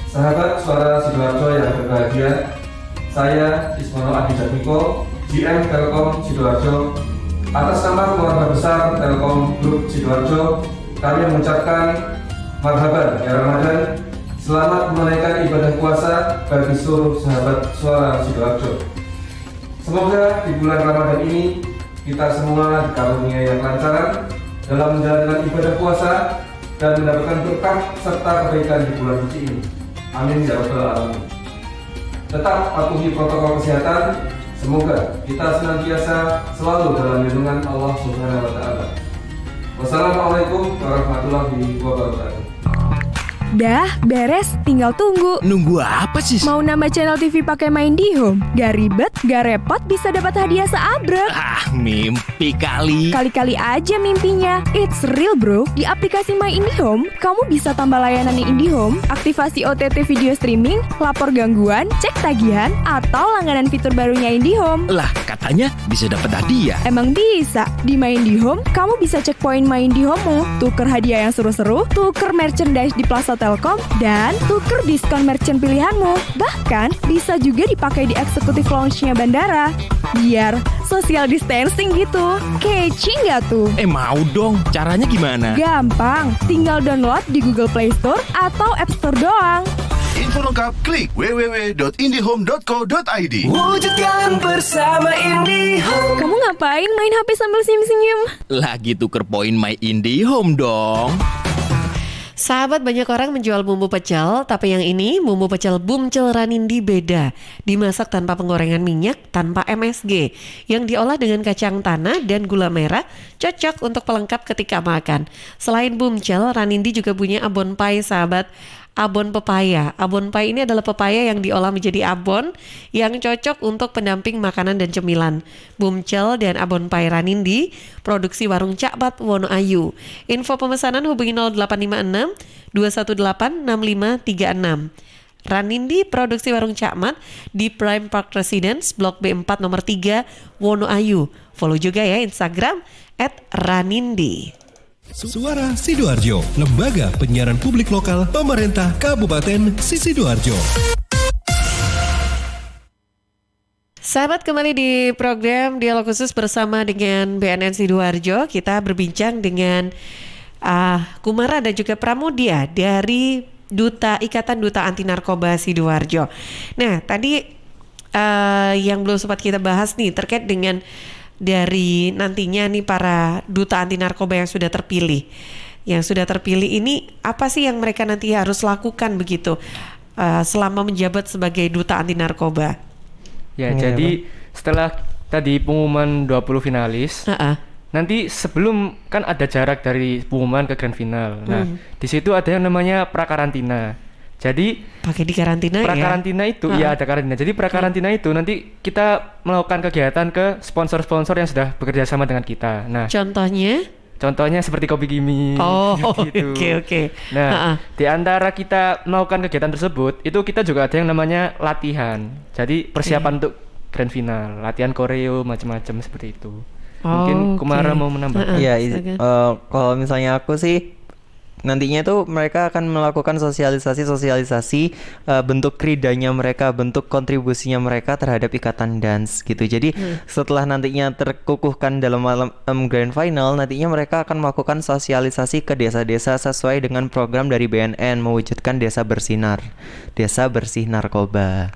Sahabat Suara Sidoarjo yang berbahagia, saya Ismono Adi Jatmiko, GM Telkom Sidoarjo. Atas nama keluarga besar Telkom Group Sidoarjo, kami mengucapkan marhaban ya Ramadan. Selamat menunaikan ibadah puasa bagi seluruh sahabat Suara Sidoarjo. Semoga di bulan Ramadan ini kita semua dikaruniai yang lancaran dalam menjalankan ibadah puasa dan mendapatkan berkah serta kebaikan di bulan suci ini. Amin ya rabbal alamin. Tetap patuhi protokol kesehatan, Semoga kita senantiasa selalu dalam lindungan Allah Subhanahu wa taala. Wassalamualaikum warahmatullahi wabarakatuh. Dah, beres, tinggal tunggu. Nunggu apa sih? Mau nambah channel TV pakai main di home? Gak ribet, gak repot, bisa dapat hadiah seabrek. Mimpi kali. Kali-kali aja mimpinya. It's real bro. Di aplikasi My IndiHome, kamu bisa tambah layanan IndiHome, aktivasi OTT video streaming, lapor gangguan, cek tagihan, atau langganan fitur barunya IndiHome. Lah, katanya bisa dapat hadiah. Emang bisa. Di My IndiHome, kamu bisa cek poin My IndiHome-mu, tuker hadiah yang seru-seru, tuker merchandise di Plaza Telkom, dan tuker diskon merchant pilihanmu. Bahkan bisa juga dipakai di eksekutif lounge-nya bandara. Biar social distancing gitu. Catchy nggak tuh? Mau dong. Caranya gimana? Gampang. Tinggal download di Google Play Store atau App Store doang. Info lengkap klik www.indihome.co.id. Wujudkan bersama IndiHome. Kamu ngapain main HP sambil senyum-senyum? Lagi tuker poin My IndiHome dong. Sahabat, banyak orang menjual bumbu pecel, tapi yang ini bumbu pecel Bumcel Ranindi beda. Dimasak tanpa penggorengan minyak, tanpa MSG, yang diolah dengan kacang tanah dan gula merah, cocok untuk pelengkap ketika makan. Selain Bumcel, Ranindi juga punya abon pai, sahabat. Abon pepaya. Abon pai ini adalah pepaya yang diolah menjadi abon yang cocok untuk pendamping makanan dan cemilan. Bumcel dan abon pai Ranindi, produksi warung Cakbat Wonoayu. Info pemesanan hubungi 0856 218 6536. Ranindi, produksi warung Cakmat di Prime Park Residence, Blok B4 nomor 3, Wonoayu. Follow juga ya Instagram @ranindi. Suara Sidoarjo, lembaga penyiaran publik lokal pemerintah Kabupaten Sidoarjo. Sahabat, kembali di program Dialog Khusus bersama dengan BNN Sidoarjo. Kita berbincang dengan Kumara dan juga Pramudia dari Ikatan Duta Anti Narkoba Sidoarjo. Nah, tadi yang belum sempat kita bahas nih terkait dengan dari nantinya nih para duta anti narkoba yang sudah terpilih. Yang sudah terpilih ini apa sih yang mereka nanti harus lakukan begitu selama menjabat sebagai duta anti narkoba? Ya, jadi setelah tadi pengumuman 20 finalis, nanti sebelum kan ada jarak dari pengumuman ke grand final. Nah, di situ ada yang namanya prakarantina. Jadi pakai di karantina prakarantina ya? itu ya ada karantina. Jadi prakarantina itu nanti kita melakukan kegiatan ke sponsor-sponsor yang sudah bekerja sama dengan kita. Nah, contohnya seperti Kopi Kimi. Oh, gitu. Oke. Nah, di antara kita melakukan kegiatan tersebut, itu kita juga ada yang namanya latihan. Jadi persiapan untuk grand final, latihan koreo macam-macam seperti itu. Mungkin Kumara mau menambahkan. Iya, kalau misalnya aku sih nantinya itu mereka akan melakukan sosialisasi bentuk ridanya mereka, bentuk kontribusinya mereka terhadap ikatan dance gitu. Jadi setelah nantinya terkukuhkan dalam grand final, nantinya mereka akan melakukan sosialisasi ke desa-desa sesuai dengan program dari BNN mewujudkan desa bersih narkoba.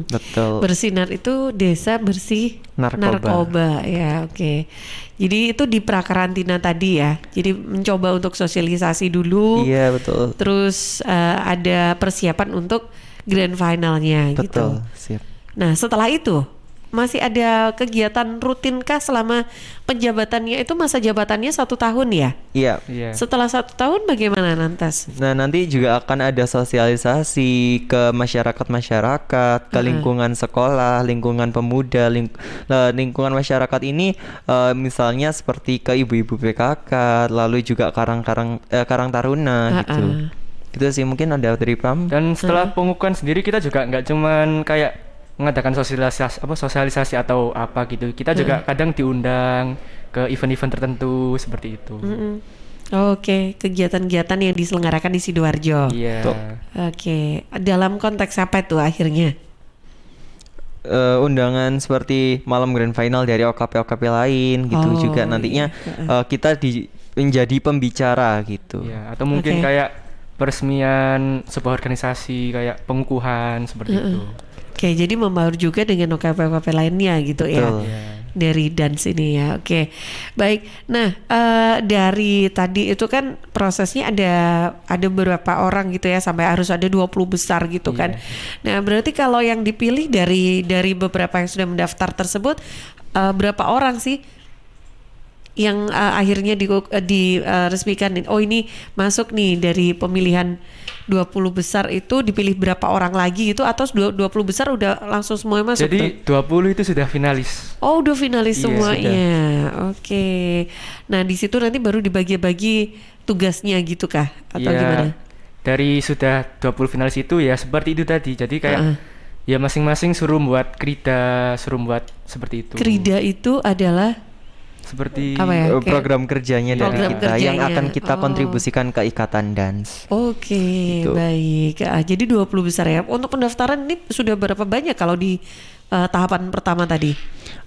Betul. Bersinar itu desa bersih narkoba ya, oke. Jadi itu di prakarantina tadi ya. Jadi mencoba untuk sosialisasi dulu. Iya, betul. Terus ada persiapan untuk grand finalnya gitu. Siap. Nah, setelah itu masih ada kegiatan rutinkah selama penjabatannya? Itu masa jabatannya 1 tahun ya? Iya. Setelah 1 tahun bagaimana lantas? Nah, nanti juga akan ada sosialisasi ke masyarakat, ke lingkungan sekolah, lingkungan pemuda, lingkungan masyarakat ini misalnya seperti ke ibu-ibu PKK, lalu juga Karang Taruna gitu. Gitu sih mungkin ada dari Pram. Dan setelah pengukuhan sendiri kita juga nggak cuman kayak mengadakan sosialisasi atau apa gitu. Kita juga kadang diundang ke event-event tertentu seperti itu. Oke, kegiatan-kegiatan yang diselenggarakan di Sidoarjo. Iya. Oke, dalam konteks apa itu akhirnya? Undangan seperti malam grand final dari OKP lain gitu juga nantinya kita menjadi pembicara gitu. Ya, atau mungkin kayak peresmian sebuah organisasi kayak pengukuhan seperti itu. Oke, jadi membaur juga dengan OKP lainnya gitu. Betul. Ya. Dari dance ini ya. Oke. Baik. Nah, dari tadi itu kan prosesnya ada beberapa orang gitu ya, sampai harus ada 20 besar gitu kan. Nah, berarti kalau yang dipilih dari beberapa yang sudah mendaftar tersebut, berapa orang sih yang akhirnya diresmikan? Oh, ini masuk nih dari pemilihan 20 besar itu, dipilih berapa orang lagi itu, atau 20 besar udah langsung semuanya masuk? Jadi 20 itu sudah finalis. Oh, udah finalis semuanya. Oke. Nah, di situ nanti baru dibagi-bagi tugasnya gitu kah? Atau gimana? Dari sudah 20 finalis itu ya seperti itu tadi. Jadi kayak ya masing-masing suruh buat krida, suruh buat seperti itu. Krida itu adalah seperti apa ya? Program kerjanya dari kita yang akan kita kontribusikan ke Ikatan Dance. Oke, baik. Jadi 20 besar ya. Untuk pendaftaran ini sudah berapa banyak kalau di tahapan pertama tadi?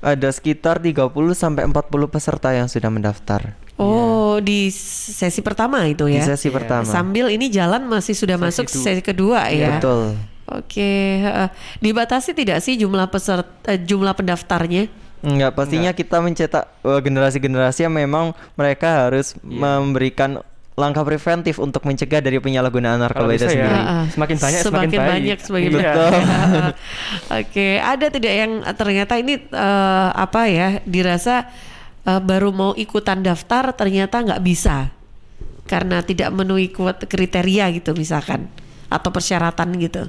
Ada sekitar 30 sampai 40 peserta yang sudah mendaftar. Oh, di sesi pertama itu ya? Di sesi pertama. Sambil ini jalan masih sudah masuk sesi kedua ya? Betul. Oke, dibatasi tidak sih jumlah pendaftarnya? Enggak, pastinya kita mencetak generasi-generasi yang memang mereka harus memberikan langkah preventif untuk mencegah dari penyalahgunaan narkoba itu sendiri. Semakin banyak semakin baik. Betul. Oke, ada tidak yang ternyata ini dirasa baru mau ikutan daftar ternyata nggak bisa karena tidak memenuhi kriteria gitu misalkan, atau persyaratan gitu?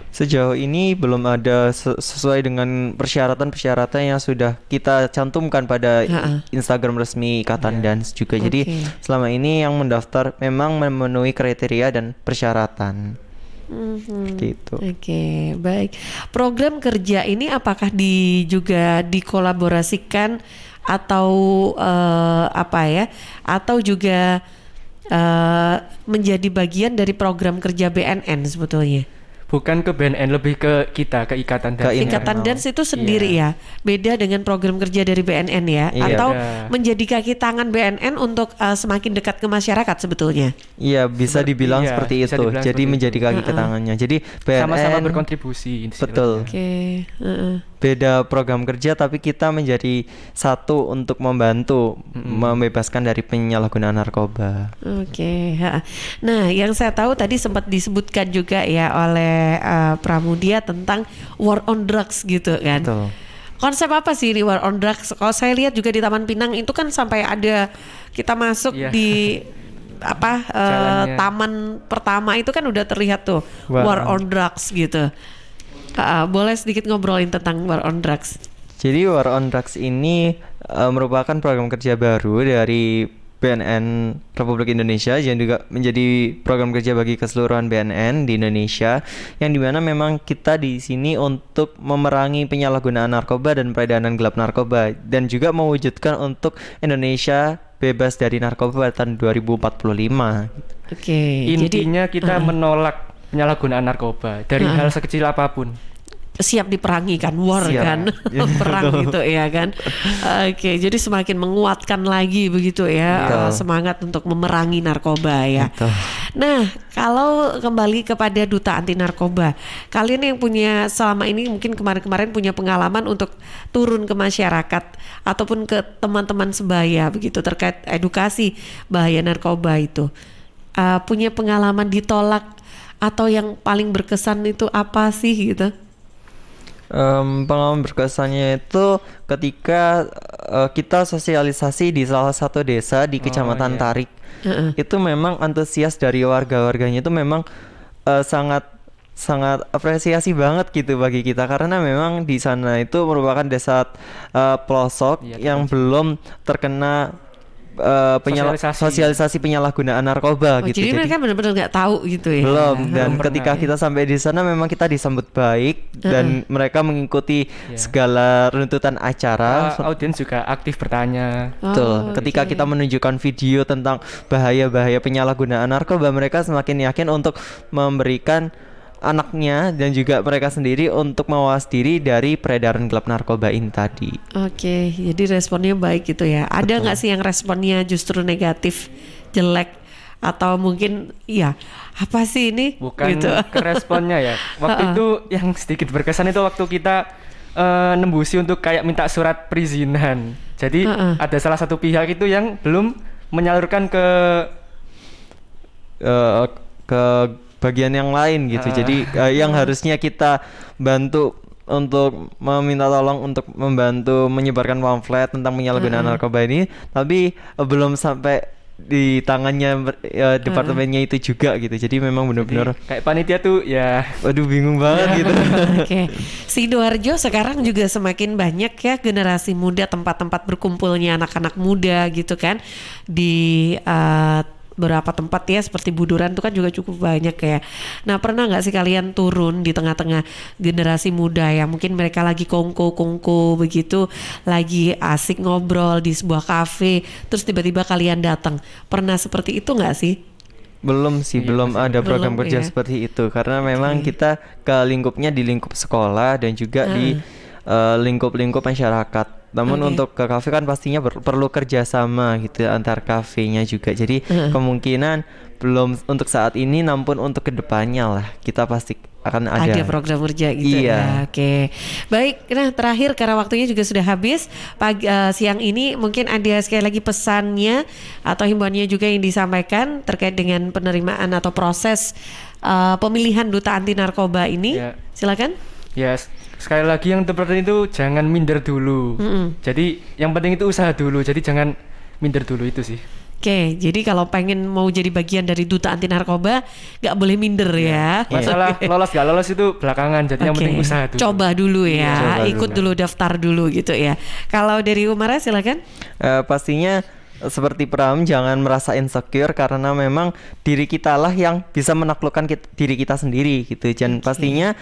Sejauh ini belum ada sesuai dengan persyaratan-persyaratan yang sudah kita cantumkan pada Instagram resmi Ikatan Dance juga. Jadi selama ini yang mendaftar memang memenuhi kriteria dan persyaratan. Seperti itu. Oke, baik. Program kerja ini apakah juga dikolaborasikan atau atau juga menjadi bagian dari program kerja BNN sebetulnya? Bukan ke BNN, lebih ke kita, ke Ikatan Dance. Ikatan Dance itu sendiri ya, beda dengan program kerja dari BNN ya, atau menjadi kaki tangan BNN untuk semakin dekat ke masyarakat sebetulnya. Iya, bisa dibilang seperti itu. Jadi menjadi kaki tangannya. Jadi BNN sama-sama berkontribusi. Betul. Beda program kerja, tapi kita menjadi satu untuk membantu membebaskan dari penyalahgunaan narkoba. Oke. Nah, yang saya tahu tadi sempat disebutkan juga ya oleh Pramudia tentang war on drugs gitu kan. Betul. Konsep apa sih ini war on drugs? Kalau saya lihat juga di Taman Pinang itu kan sampai ada kita masuk di taman pertama itu kan udah terlihat tuh war on drugs gitu. Boleh sedikit ngobrolin tentang war on drugs? Jadi war on drugs ini merupakan program kerja baru dari BNN Republik Indonesia yang juga menjadi program kerja bagi keseluruhan BNN di Indonesia, yang dimana memang kita di sini untuk memerangi penyalahgunaan narkoba dan peredaran gelap narkoba, dan juga mewujudkan untuk Indonesia bebas dari narkoba tahun 2045. Oke. Intinya kita menolak penyalahgunaan narkoba dari hal sekecil apapun. Siap diperangi kan, war kan, perang gitu ya kan. Oke, jadi semakin menguatkan lagi begitu ya semangat untuk memerangi narkoba ya. Nah, kalau kembali kepada Duta Anti Narkoba, kalian yang punya selama ini mungkin kemarin-kemarin punya pengalaman untuk turun ke masyarakat ataupun ke teman-teman sebaya begitu terkait edukasi bahaya narkoba itu, punya pengalaman ditolak atau yang paling berkesan itu apa sih gitu? Pengalaman berkesannya itu ketika kita sosialisasi di salah satu desa di Kecamatan Tarik. Itu memang antusias dari warga-warganya itu memang sangat apresiasi banget gitu bagi kita, karena memang di sana itu merupakan desa pelosok yang belum terkena sosialisasi penyalahgunaan narkoba gitu. Jadi mereka benar-benar nggak tahu gitu ya. Belum. Dan ketika kita sampai di sana memang kita disambut baik dan mereka mengikuti segala runtutan acara. Audiens juga aktif bertanya. Betul. Ketika kita menunjukkan video tentang bahaya-bahaya penyalahgunaan narkoba, mereka semakin yakin untuk memberikan anaknya dan juga mereka sendiri untuk mawas diri dari peredaran gelap narkoba ini tadi. Oke, jadi responnya baik gitu ya. Ada nggak sih yang responnya justru negatif, jelek, atau mungkin ya apa sih ini? Bukan gitu. ke responnya ya. Waktu itu yang sedikit berkesan itu waktu kita nembusi untuk kayak minta surat perizinan. Jadi ada salah satu pihak itu yang belum menyalurkan ke bagian yang lain gitu. Jadi yang harusnya kita bantu untuk meminta tolong untuk membantu menyebarkan pamflet tentang penyalahgunaan narkoba ini, tapi belum sampai di tangannya departemennya itu juga gitu. Jadi memang benar-benar kayak panitia tuh ya waduh bingung banget gitu. Oke. Sidoarjo sekarang juga semakin banyak ya generasi muda, tempat-tempat berkumpulnya anak-anak muda gitu kan di beberapa tempat ya seperti Buduran itu kan juga cukup banyak ya. Nah, pernah nggak sih kalian turun di tengah-tengah generasi muda yang mungkin mereka lagi kongko begitu, lagi asik ngobrol di sebuah kafe, terus tiba-tiba kalian datang? Pernah seperti itu nggak sih? Belum sih, belum ada program kerja seperti itu karena memang kita ke lingkupnya di lingkup sekolah dan juga di lingkup-lingkup masyarakat. Namun untuk ke kafe kan pastinya perlu kerjasama gitu antar kafenya juga. Jadi kemungkinan belum untuk saat ini, namun untuk kedepannya lah kita pasti akan ada program kerja gitu ya. Oke. Baik, nah terakhir karena waktunya juga sudah habis siang ini, mungkin ada sekali lagi pesannya atau himbauannya juga yang disampaikan terkait dengan penerimaan atau proses pemilihan duta anti narkoba ini. Silakan. Yes. Sekali lagi yang terpenting itu jangan minder dulu. Jadi yang penting itu usaha dulu. Jadi jangan minder dulu itu sih. Oke, jadi kalau pengen mau jadi bagian dari duta anti narkoba, nggak boleh minder ya. Masalah lolos nggak lolos itu belakangan. Jadi yang penting usaha dulu. Coba dulu ya, ikut dulu, daftar dulu gitu ya. Kalau dari Umara silakan. Pastinya seperti Pram, jangan merasa insecure karena memang diri kita lah yang bisa menaklukkan diri kita sendiri gitu. Dan pastinya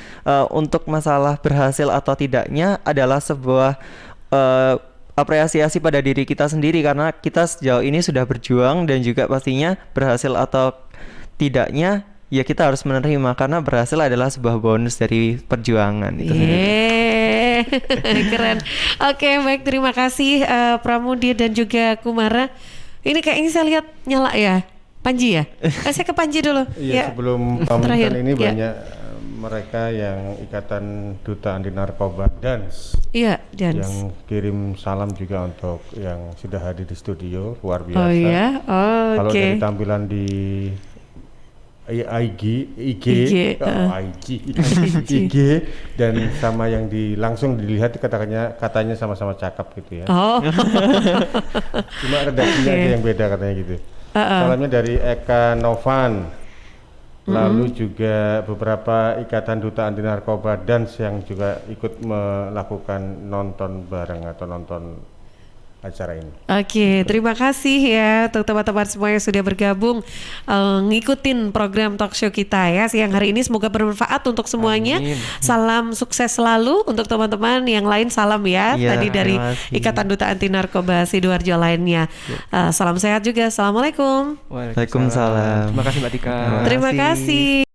untuk masalah berhasil atau tidaknya adalah sebuah apresiasi pada diri kita sendiri karena kita sejauh ini sudah berjuang, dan juga pastinya berhasil atau tidaknya ya kita harus menerima karena berhasil adalah sebuah bonus dari perjuangan itu sendiri. Keren. Oke, baik, terima kasih Pramudia dan juga Kumara. Ini kayaknya saya lihat nyala ya, Panji ya. Saya ke Panji dulu. Iya, sebelum pamitan ini banyak mereka yang Ikatan Duta Anti Narkoba Dance. Iya, Dance. Yang kirim salam juga untuk yang sudah hadir di studio, luar biasa. Oh iya, Kalau dari tampilan di IG dan sama yang langsung dilihat katanya sama-sama cakep gitu ya. Cuma redaksinya aja yang beda katanya gitu. Salamnya dari Eka Novan. Lalu juga beberapa ikatan duta anti narkoba Dance yang juga ikut melakukan nonton bareng atau nonton acara ini. Oke, terima kasih ya untuk teman-teman semua yang sudah bergabung ngikutin program talk show kita ya siang hari ini. Semoga bermanfaat untuk semuanya. Amin. Salam sukses selalu untuk teman-teman yang lain. Salam ya, tadi dari Ikatan Duta Anti Narkoba Sidoarjo lainnya. Salam sehat juga. Assalamualaikum. Waalaikumsalam. Terima kasih Mbak Tika. Terima kasih.